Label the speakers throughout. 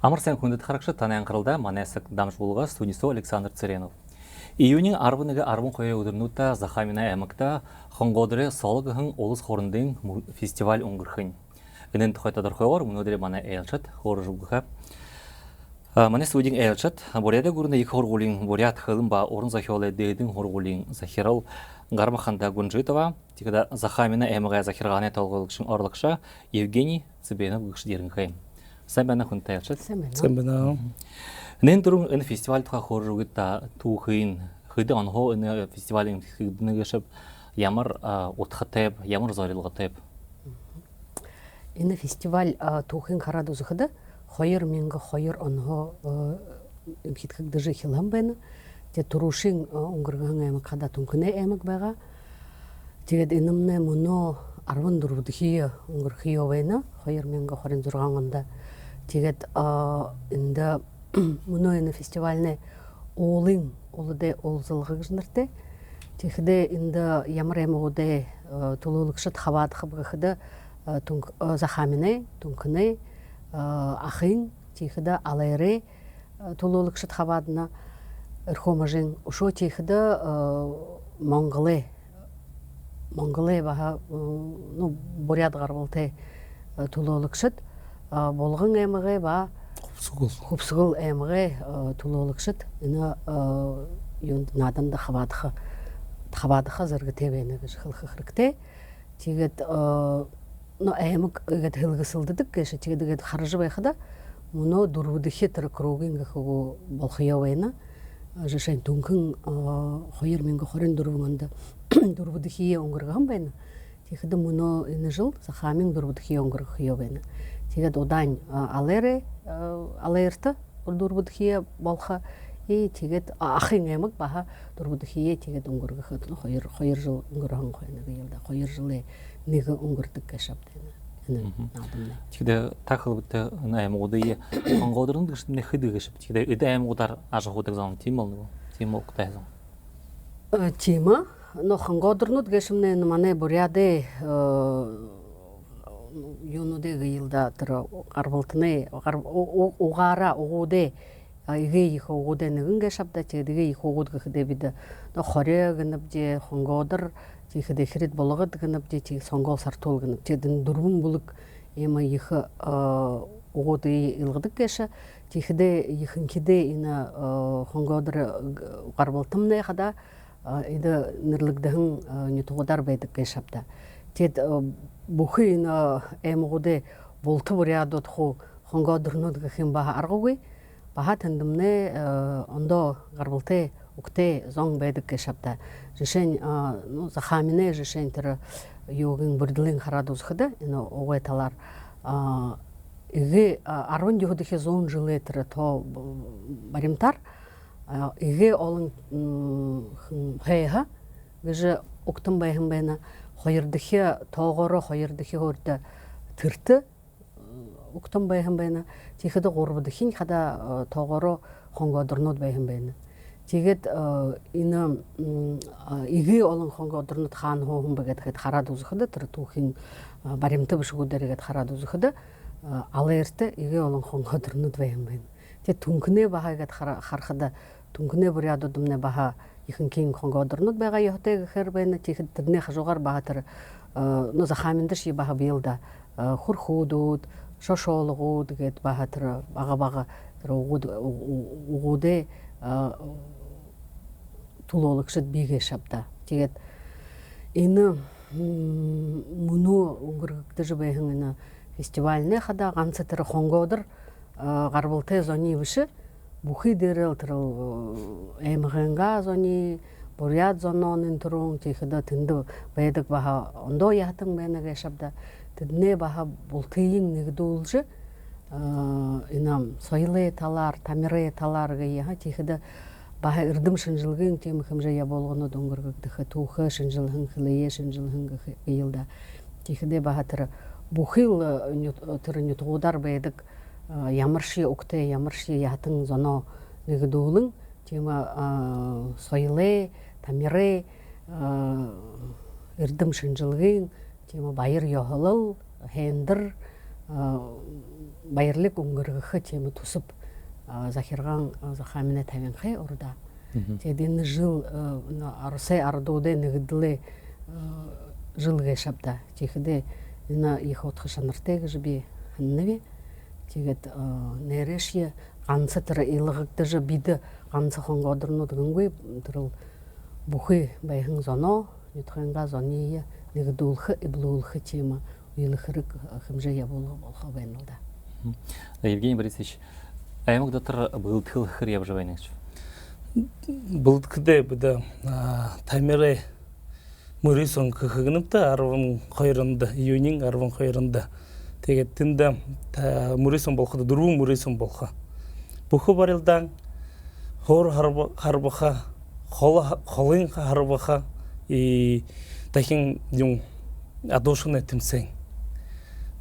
Speaker 1: Амар сайн хүндэт харагчид таны анхааралтай манайсаг дамж булгаас Тунисо Александр Церенов. Июнийн 11-12 өдрнүүдэд Захамина аймагта хонгодрын солгохон улс хурлын фестиваль өнгөрөх. Энэ тухай тодорхойлоор өнөөдөр манай ээлжид хөрөжгөх. Манай студийн ээлжид Буряд гүрний их хургуулын Буряд хөлн ба уран зохиолын дээдэн хургуулын захирал Гармаханда Гунжитова, тэгэд Захамина аймагын захиргааны толгойлогч орлогч Евгений Цыбенов гэгч дэрэнхэ. Сайн байна хүнтэй ээлжид.
Speaker 2: Сайн байна.
Speaker 1: Нэн энэ фестиваль тухай хөрөөгд түүхийн хөдөө онхоо энэ фестивалийн нэгшэв ямар утгатай ямар зорилготой.
Speaker 3: Энэ фестиваль түүхийн хараад үзэхэд 2002 онхоо хитгэгдэж эхэлсэн байна. Тэгээ түрүүшийн өнгөргөн аймаг хада түнхнээ аймаг байгаа. Тэгээд энэмнээ мөнөө 14 дэх өнгөрөх юу байна 2026 онд. Тэгээд энд мөнөө энэ фестивальны улдэ улзалгыг нэртэй. Тэгэхдээ энд ямар аймагуудэ төлөөлөгчд хаваадах гэхэд Захаминэ, Түнхнэ, Ахын, тэгэхдээ Алайрэ төлөөлөгчд хаваадна эрхомажин ушоо тэгэхдээ Монголэ баха Буряд гарвалтай төлөөлөгчд болгон аймагы ба хөвсгөл аймагы төлөөлөгчд энэ юунд наданда хаваадах зэрэгтэй байна гэж хэлэх хэрэгтэй. Тэгээд аймаг гэдэг хэлгэсэлдэг гэж тэгээд харж байхад мөнөө дөрвөдөх тэр кругийн гэхүү болох ёо байна. Жишээ нь Түнхэн 2024 онд дөрвөдөх өнгөргөн байна. Тэгэхэд мөнөө энэ жил Захамин дөрвөдөх өнгөрөх ёо байна. Тэгээд удаан Алайрта дөрвөдөх болох тэгээд Ахын аймаг баха дөрвөдөх тэгээд өнгөргөхөд 2 жил өнгөрөн байна гэдэг. 2 жилийн нэг өнгөрдөг гэж байна.
Speaker 1: Тэгэхээр та хэлбэтэй аймагуудын хонгодрын гэшнэ хэдэг гэж. Тэгэхээр эдэ аймагуудаар ажихуудаг зам тийм бол тийм ukтай зам.
Speaker 3: Тийм но хонгодрнууд гэшмнэ манай Буряды юунуудыг илда тэр гарбалтны угаара угуудэ игээ их угуудэ нэгэн гэшабда тэгээд их угууд гэхдээ бид хорёг гэнэбжи хонгодр тэгэхэд ихэрэд болгоод гэнэбжи тэг сонгол сартуул гэнэ тэгээд дөрвөн бүлэг юм их угууд илгадаг гэш тэгэхэд ихэнхидээ энэ хонгодр гарбалтымны хада эд нэрлэгдэн нютуудар байдаг гэшабда тэгэд бүхий энэ аймагуудын бултар Бурядууд хуу хонгодрнууд гэх юм ба аргагүй баха тандамнэ ондоо гарбалтай ukтэй зон байдаг гэшабда жишээ нь Захаминэ жишээ тэр юугийн бүрдлийн хараад үзэхэд энэ угай талаар игэ 10 жилийн 100 жилээр тэр то баримтар игэ олон хэха гэж уктан байхан байна. 2 дахь тоогоороо 2 дахь хөрд тэрт уктан байхан байна. Тэгэхэд 3 дахь хада тоогоороо хонгодрнууд байхан байна. Тэгээд энэ игээ олон хонгодрнууд хаана хүн байгаад хараад үзэхэд тэр түүхийн баримтаа бишгүүдэргээд хараад үзэхэд Алайрт игээ олон хонгодрнууд байхан байна. Тэгээд Түнхнээ бахагээд харахад Түнхнээ Бурядууд өмнө баха ихэнхийн хонгодрнууд байгаа ёхтэй гэхэр байна. Тэгэхэд тэрний хажуугаар баха тэр Захаминд ши баха биелда хурхуудууд, шошоологууд гээд баха тэр бага тэр угуудэ төлөөлөгчд бигээ шавда. Тэгээд энэ мөнөө өнгөрөгдөж байхын энэ фестивальны хада ганц тэр хонгодр гарбалтай зоны биш бүхий дээрэл тэр аймагынга зоны Буряд зононы төрөн тэгэхэд тэнд байдаг баха ондоо ятан байна гэшабда тэднээ баха бултын нэгдүүлж энэ соёлын талаар, тамирын талаар гэх тэгэхэд баха эрдэм шинжилгээний тийм хэмжээ болгонод өнгөргөх түүхэ шинжилхэн хлээ шинжилхэн гээлда тэгэхэд баха тэр бүхий тэр нютуудар байдаг ямар ши ukтэй ямар ши ятан зоноо нэгдүүлэн тийм соёлын тамирын эрдэм шинжилгээний тема байыр яхалал хендер байырлык унгыргы тема тусып захирган захамина тавинхи орда. Тедин жил арсай ардоде нигдле жылге шабда. Тихде на их отхашаныртег жби ханневи. Тигет нерешье ганцатыр илгыкты же биде ганцы хонгодырну дгынгой дырыл бухы байхын зоно ютханга зония нигдулхы иблулхы тема уйлыхырык хымже ябулга болха бенуда.
Speaker 1: Евгений Борисович, аймак дотор былтыл хыр ябжавайныңыз.
Speaker 2: Былткыде буда тамире мурисон кыхыгыныкта арвын койрында, июнин арвын койрында. Тегеттинде мурисон болхады, дурвун мурисон болха. Бухы барылдан хор харбаха, холын харбаха и такин юм адошын этимсең.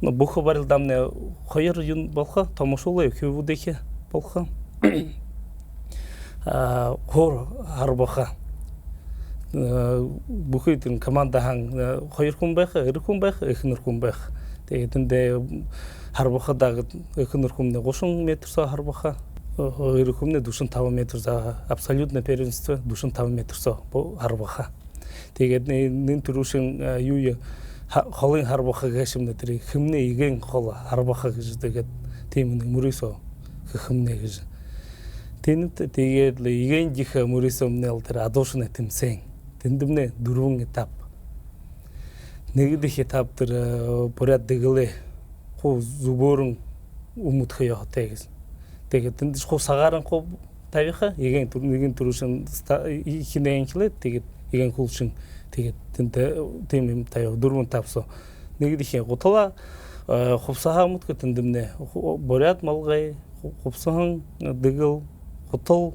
Speaker 2: Но бухы барылдан не койр юн болха, томошулы көбудеке болха. Хор харбаха. Бухытын командахан койр кумбайха, ыр кумбайха, эхнер кумбайха. Тегетинде харбахадағы эконор кумне 30 метр са харбаха, ыр кумне 5 метр за абсолютно первенство 5 метр са по харбаха. Тегетнин турушин юя холын харбаха гашимне тери химне иген хола харбаха гэж тегет темний мурисо химне гэж. Тегетле иген жиха мурисо мнел тер адошны тимсең. Тендимне дурвун этап. Негдих этаптыр поряд дегиле ху зуборун умут хыя тегез. Тегет ху сагаран ху тавиха иген турушын ихинен киле тегет иген кулшын тегет темим таяв дурвун тапсо. Негдих готала хупсаха мут кетендимне поряд малгай хупсахан дегил готол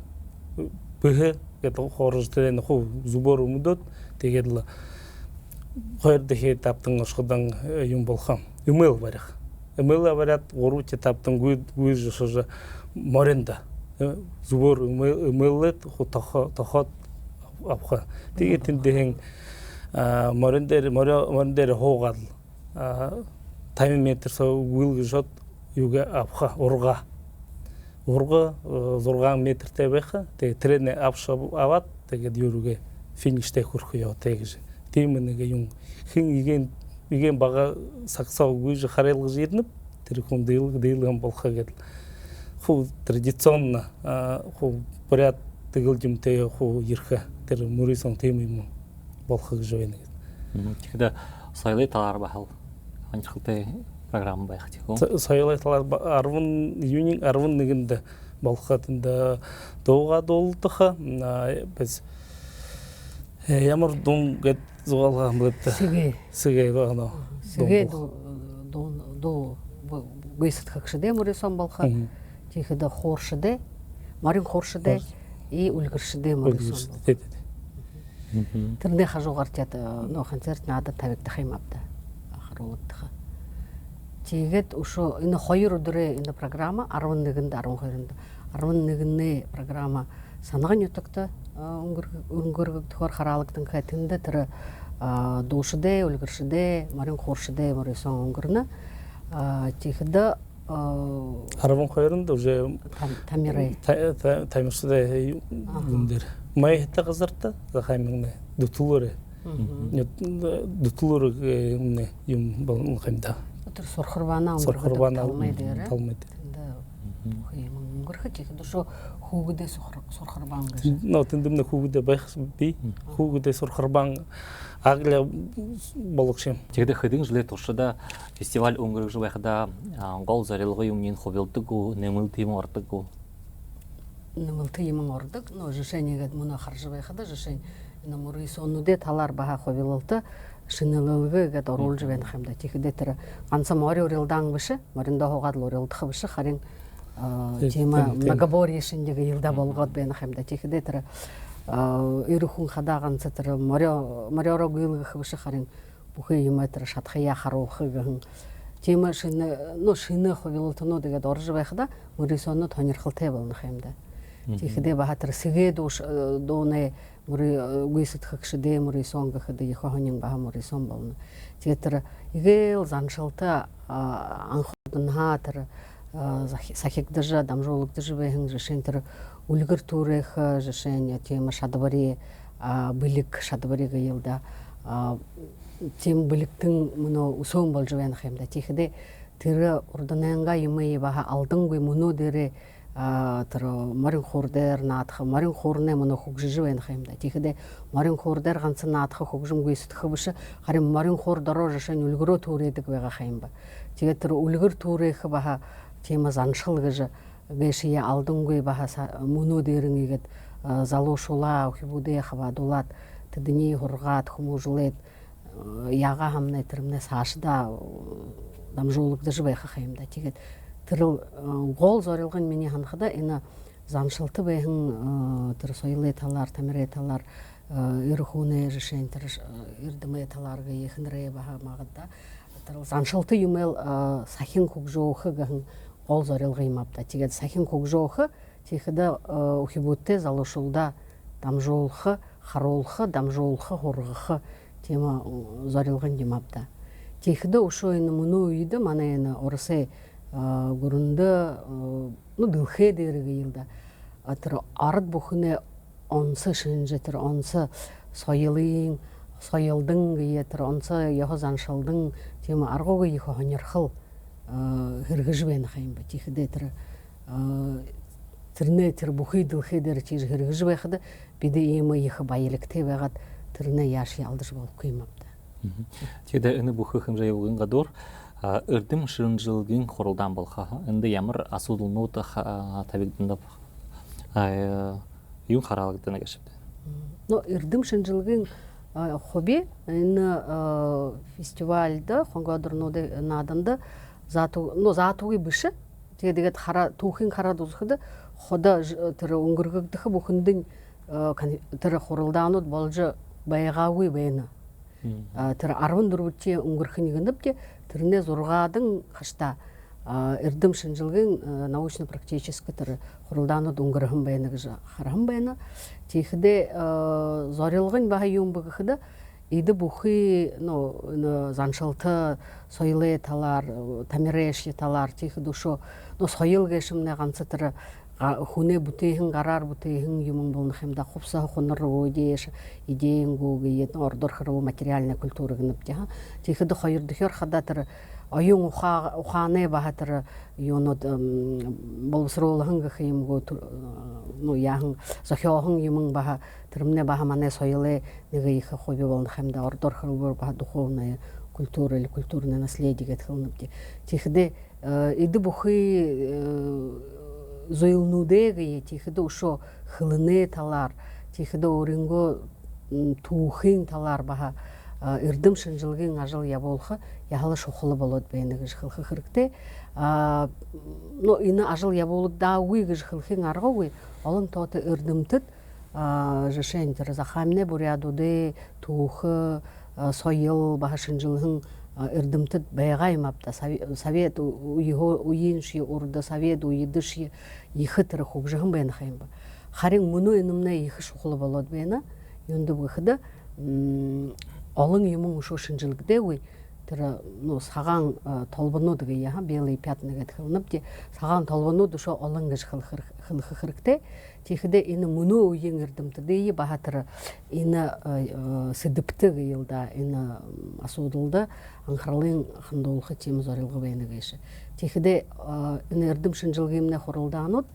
Speaker 2: бе гето хорожден ху зубор умудот тегедла Хойрдахи таптың ұшқыдан юм болхам. Умел барық. Умел барат оруче таптың гүйіз жашыжы моренда. Зубор умелет тахат апха. Тегетін дейін морендері хоғал. Тайм метр сау уилғы жот юга апха орға. Орға зорған метр тебеха. Трене апша ават. Тегед юруге финиште хүрхүйо тегежі. Темінеге юм хин иген бага саксау гүйжі харайлғы жерініп, терекун дейлген болха кеділ. Ху традиционно, ху поряд тегілдім теге ху ерха, тері мурисон темеймін болха кежуені.
Speaker 1: Текеді сайлай талар бахал, анчықылтай программа байық тек.
Speaker 2: Сайлай талар арвын, июнин арвын негінде болха тінде доуға долдыға, біз ямар дом гет зуалга мытта. Сиге гано.
Speaker 3: Сиге до гыйсат хакшыде мурисон болха. Тихида хоршыде, марин хоршыде и ульгыршыде мурисон. Тирне хажугартят но концерт надо тавикте хаймапта. Ахролыктыха. Тигет ушо ины хойру дуре ины программа арвынныгында арвын хойрында. Арвынныгынны программа санаган ютукта унгыргык тухар харалыктын кайтында тиры душыде, ульгыршыде, марин хоршыде мурисон унгырны. Тихида
Speaker 2: арвын хойрында уже
Speaker 3: тамирай.
Speaker 2: Тамирсыде юндер. Май хетта кызыртты, захаймыңны дутулуры. Дутулуры юм болын каймда.
Speaker 3: Сорхырбана
Speaker 2: талмайды.
Speaker 3: Унгыргы тихида шо хугуде сорхырбан.
Speaker 2: Но тендимне хугуде байхс би, хугуде сорхырбан агля болукшем.
Speaker 1: Тегде хыдың жылы тошыда фестиваль оңгырық жыл байқыда гол зарелғы юмнен хобелдігу, немылты ему ортығу.
Speaker 3: Немылты ему ордық, но жешенеге мұна қаржы байқыда, жешен мурисонуде талар баха хобелылты, шинелылығы гад орол жывен хамда. Тихиде тірі анса мори орелдан біші, моринда хоғадыл орелдықы біші, харин тема многоборье шиндегі елда болғад бен хамда. Тихиде тірі ирухун хадаган сатыр мориоро гылгы біші харин бухы ема тірі шатхая харухы гын. Тема шины хобелылтыну деге доржы байқыда, мурисону тонер қылтай болны хамда. Тихиде бахатыр сиге доне muri гүйсэт хакшиде muri сонга хада ихохонин баха muri сон болно. Тэгээд игэл заншилта анходын хатар сахигдажа дамжуулагдаж бэхэн жишэн тэр үлгэр түрэх жишэн тийм шадбари билик шадбари гыйлда тийм биликтэн мөнө усөн болж байна хэмдэ тийхдэ тэр урдананга юмы баха алдангуй мөнө дээрэ тэр марин хурдэр наадах марин хурны мөнө хөгжиж байна хэмдэ тийхдэ марин хурдэр ганцхан наадах хөгжимгүй сэтгэх биш харин марин хур дороо жишэн үлгэрөө түрээдэг байгаа хэмбэ тэгээд тэр үлгэр түрэх баха тийм заншил гэж гэшие алдангуй баха мөнө дээрэн игээд залуушула хибудэ хавадулат тэдний хургаад хүмүүжлээд яга хамнэ тэрмнэ саашда дамжуулагдаж байх хэмдэ тэгээд тэр гол зорилго нь миний ханахада энэ заншилты байхын тэр соёлын талаар тамирын талаар эр хүүнэ жишээн тэр эрдэмэ талаар гэхнэрэ баха магадда тэр заншилты юмэл сахин хөгжөөх гэн гол зорилго юм авда тэгээд сахин хөгжөөх тийхдэ ухибутте залуушулда дамжуулах харуулах дамжуулах хургах тийм зорилго юм авда тийхдэ ушоо энэ мөнөө үйдэ манай энэ орсэ гүрэндэ дэлхээ дээр гыйлда тэр ард бүхнээ онцо шинжэ тэр онцо соёлын соёлдын гээ тэр онцо яха заншилдын тийм аргууг их хонёрхол хэрэгж байна юм ба тийхдэ тэр тэрнээ тэр бүхий дэлхээ дээр чиж хэрэгж байхад бид ийм их баялагтай байгаад тэрнээ яаш ялдаж болохгүй юм авда
Speaker 1: тэгээд энэ бүх хэмжээ явган гадуур эрдэм ширинжилгийн хуралдан болха энде ямар асуудалнууд тавигдана юм харагдана гэж байна.
Speaker 3: Но эрдэм шинжилгийн хобби энэ фестивальда хонгодорнууд нааданда заатуугийн биш. Тэгээд түүхийн хараад үзэхэд хода тэр өнгөргөгдөх бүхэндэн тэр хуралдаанууд болж байгаагүй байна. Тэр 14-ийн өнгөрөх нэгэнэд тэрнээ 6-дан хашта эрдэм шинжилгийн научно-практический тэр хуралдаанууд өнгөрсөн байна гэж харсан байна. Тийхдээ зорилго нь баха юм бэхэд эд бүхий заншилты соёлын талаар тамирын талаар тийхэд өшөө соёл гэшмнэ ганц тэр хүнээ бүтээхэн гараар бүтээхэн юм болох юм да хувсаа хунар өөдөөш иденгүүгээ ордор хэрэг материальная культура гэнэптэ тийхэд хоёр дахиар хада тэр оюун ухааны баха тэр юунод боловсруулах гэх юмгоо яахан зохиохон юм баха тэрмнэ баха манай соёлын нэг их хобби болох юм да ордор хэрэг баха духовная культура или культурное наследие гэх хэлнэптэ тийхэд эд бүхий зойлнуудыг тийхэд өшөө хилнэ талаар тийхэд өөрөнгөө түүхийн талаар баха эрдэм шинжилгийн ажил явуулах яхал шухал болоод байна гэж хэлэх хэрэгтэй. Энэ ажил явуулагдаагүй гэж хэлхийн аргагүй олон тоотой эрдэмтэд жишээн тэр захаамны бурядуудын түүх соёл баха шинжилхэн эрдэмтэд байгаа юм авда совет үеийн ши урда совет үеид ши их тэр хөгжихэн байна юм ба харин мөнөө энэмнэ их шухал болоод байна юунд бүхэд олон юм өшөө шинжилгээгүй тэр сагаан толбонууд гэе белый пятна гэдэг хэлнэвдэ сагаан толбонууд өшөө олон гэж хэлэх хэрэгтэй тийхэд энэ мөнөө үеийн эрдэмтэд баха тэр энэ сэдвтэг ялда энэ асуудалда анхаарлын хандуулах тийм зорилго байна гэж тийхэд энэ эрдэм шинжилгээмнэ хуралдаанууд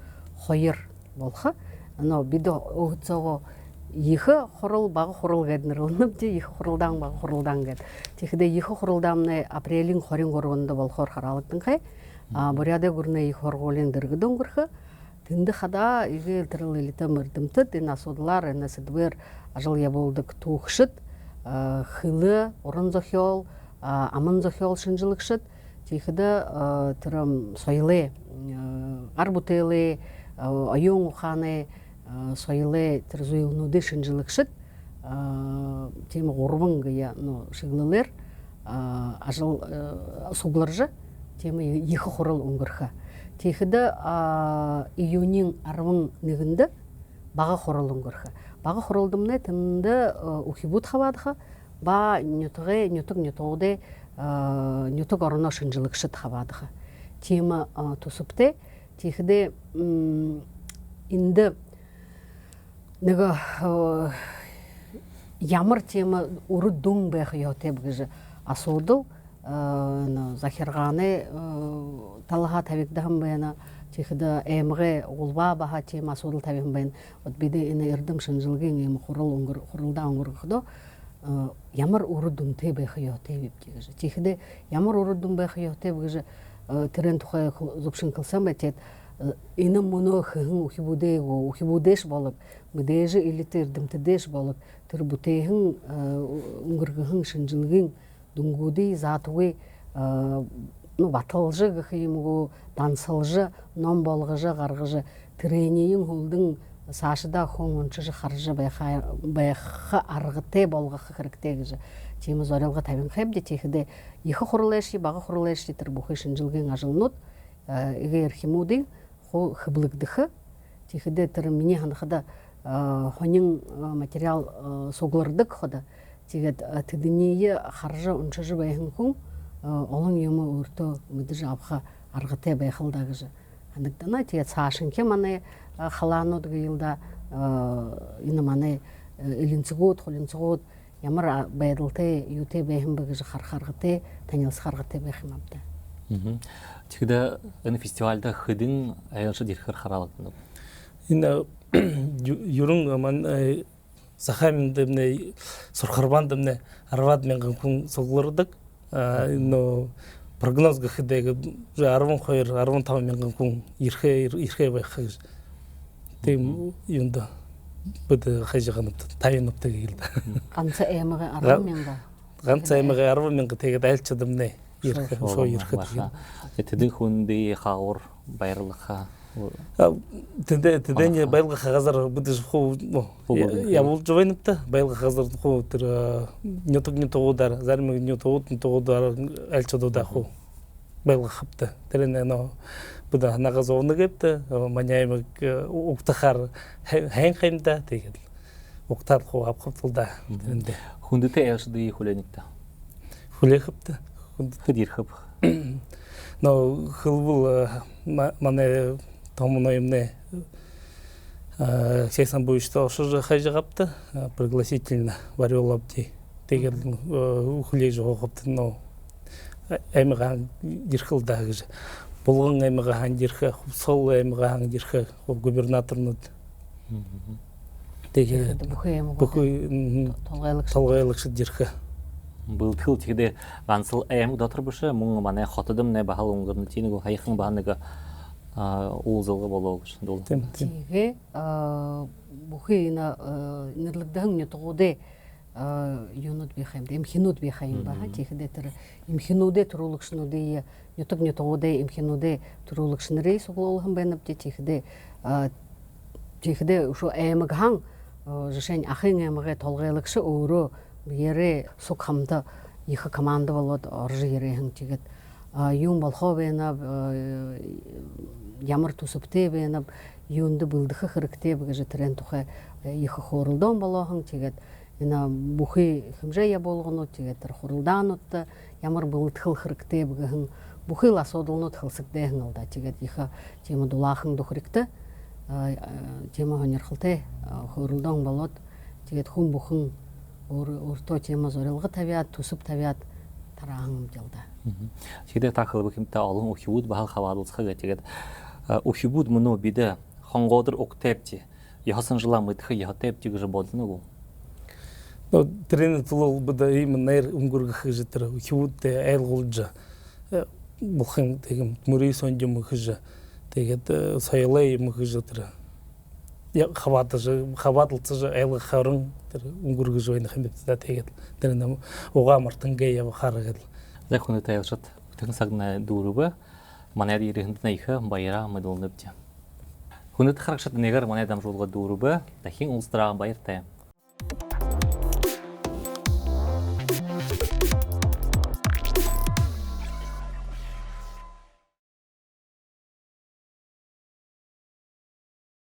Speaker 3: хоёр болох бид өгцөөгөө их хурал бага хурал гэдэг нэрлэнэвдэ их хуралдаан бага хуралдаан гэдэг тийхэд их хуралдааны апрелийн 23-нд болохоор харагдсан хай буряда гүрнэ их хоргуулын дэргэд өнгөрөх тэнд хада игээл тэрл элитам эрдэмтэд энэ асуудлаар энэ сэдвэр ажил явуулдаг түүхшид хилэ уран зохиол аман зохиол шинжилгэшид тийхэд тэр соёлын гар бүтээлээ оюун ухааны соёлын тэр зөйлнүүдийн шинжилгэшид тийм 3 гээ шиглэлэр ажил сугларж тийм их хурал өнгөрөх. Тийхэд июнийн 11-нд бага хоролун көрхө. Бага хоролдумне тымды ухибут хавадха ба нютуг ороно шынжылыкшыт хавадха. Тема тусупте тихде инде нега ямар тема уру дун бэх йотеп гыжы асуду захирганы талха тавикдахым бэна тихде эмге улба баха тема асудул тавикдахым бэн от биде ине эрдым шынжылгын эм хурулда онгургдо ямар уру дун те бэх йотеп гыжы тихде ямар уру дун бэх йотеп гыжы терен тухай зупшин кылсам бетет инем моно хын ухибудеш болуп мыдежи илитер дымтедеш болуп турбутехин унгургын шынжылгын дунгуди затуи батылжы гыхимгу дансылжы ном болгыжы гаргыжы тренийин хулдың сашыда хоңончыжы харжы байха аргыте болгы хирктегижи тема зорелга табин хебде техде ихы хурулеши бага хурулеши турбухы шынжылгын ажылнут эгер химуди хо хыблыгдыхы техде тыр мини ханхада хонин материал соглырдык хода тегет тыдыние харжы унчыжы байхын кун олон юму урто мыдыжы абха аргыте байхылдагыжы андыктана тегет сашынке мане халанут гыйлда инамане илинцгут холинцгут ямар байдалтай юте байхын багыжы хархаргыте танилс харгыте байхын абда.
Speaker 1: Тигде энэ фестивальда хыдын аялшы дирхер харалык.
Speaker 2: Ина юрун ман Захаминдемне сурхарбандемне арвад менгэн күн соглордык. Но прогноз гыхыдегі 10-15 менгэн күн ирхэ байхы. Тем юнда бұды хайжығаныпты, тайыныпты келді.
Speaker 3: Қанса әміғі 10 менға?
Speaker 2: Қанса әміғі 10 менға тегеді әлчідімне ирхэ, шо ирхэ деген.
Speaker 1: Теді хүнді қауыр байырлыққа?
Speaker 2: Теден байлға қағазар бұды ху я бол жойныпты байлға қағазар ху тір нютоғудар зармы нютоғудар әлчідода ху байлға қыпты тірен ано бұда нағаз оғыны кепті маняймык уқтахар хайын қаймда деген уқтар ху апқыптылда тіренде
Speaker 1: хүндіті әшіді хуленікті?
Speaker 2: Хуле қыпты
Speaker 1: Хыдир қып?
Speaker 2: Но хылбыл мане Томунаемне 80 бойышта ошыжы хайжы қапты, пригласительно варелапти. Тегер ухулей жоғы қапты, но әміған дирхылдағы жы. Болғын әміған дирхы, сол әміған дирхы, губернаторнуд. Тегер бұқы толғайлықшы дирхы.
Speaker 1: Бұл тыл тегде ғансыл әйім ұдатыр бұшы, мұңы мане қотыдым не бағал оңғырны тейіні хайықын бағаныға улзылғы болуы үшін.
Speaker 3: Теге бұқы нерлігдің нетуғуде юнут бейхайымды, имхинут бейхайым баға, тегде түрі имхинуде тұрулықшынуде, нетуғуде имхинуде тұрулықшынырей соғылығын бәніпте тегде ұшу әйіміғаң жышен ақын әйіміғе толғайлықшы ұйры Ере сукамда ихы команда болот оржы ерехин тигет юн болхо бенап ямар тусупте бенап юнды былдыхы хырыкте бгеже трен тухе ихы хорулдон болохын тигет ина бухи химжея болгону тигет хорулданутта ямар былдыхыл хырыкте бгехин бухи ласодулнут хылсыкдехин алда тигет ихы тема дулахын духрикте тема хонерхылте хорулдон болот тигет хун бухын Урто тема зорелғы табиат, тусып табиат тарағым делді.
Speaker 1: Тегде тақылы бүкімті алың ұхибуд бағал қавадылсқа гәтегет. Ұхибуд мұны биді қоңғодыр оқтепті. Яғасын жыла мұйтықы яғатепті ғыжы болдыны бұл?
Speaker 2: Трені тұлыл бұда именно әр ұңгырғы қыжытыры. Ұхибуд де әл ғылджа. Бұқын тегім мүрей сонды мұхыжы. Тегет сайылай мұхыжытыры. Хаватылцыжы айлы қарың ұңгырғы жойны қымепті да тегет. Дәрінді оға мартын гейя бұқары кәділ.
Speaker 1: Зәкүнді тәйілшат, үтігін сағына дұрыбы, манайды ерігінді найқы байыра мұдылын өпте. Хүнді қарақшат негер манайдам жолға дұрыбы, дәхен ұлыстыраған байыр тәйім.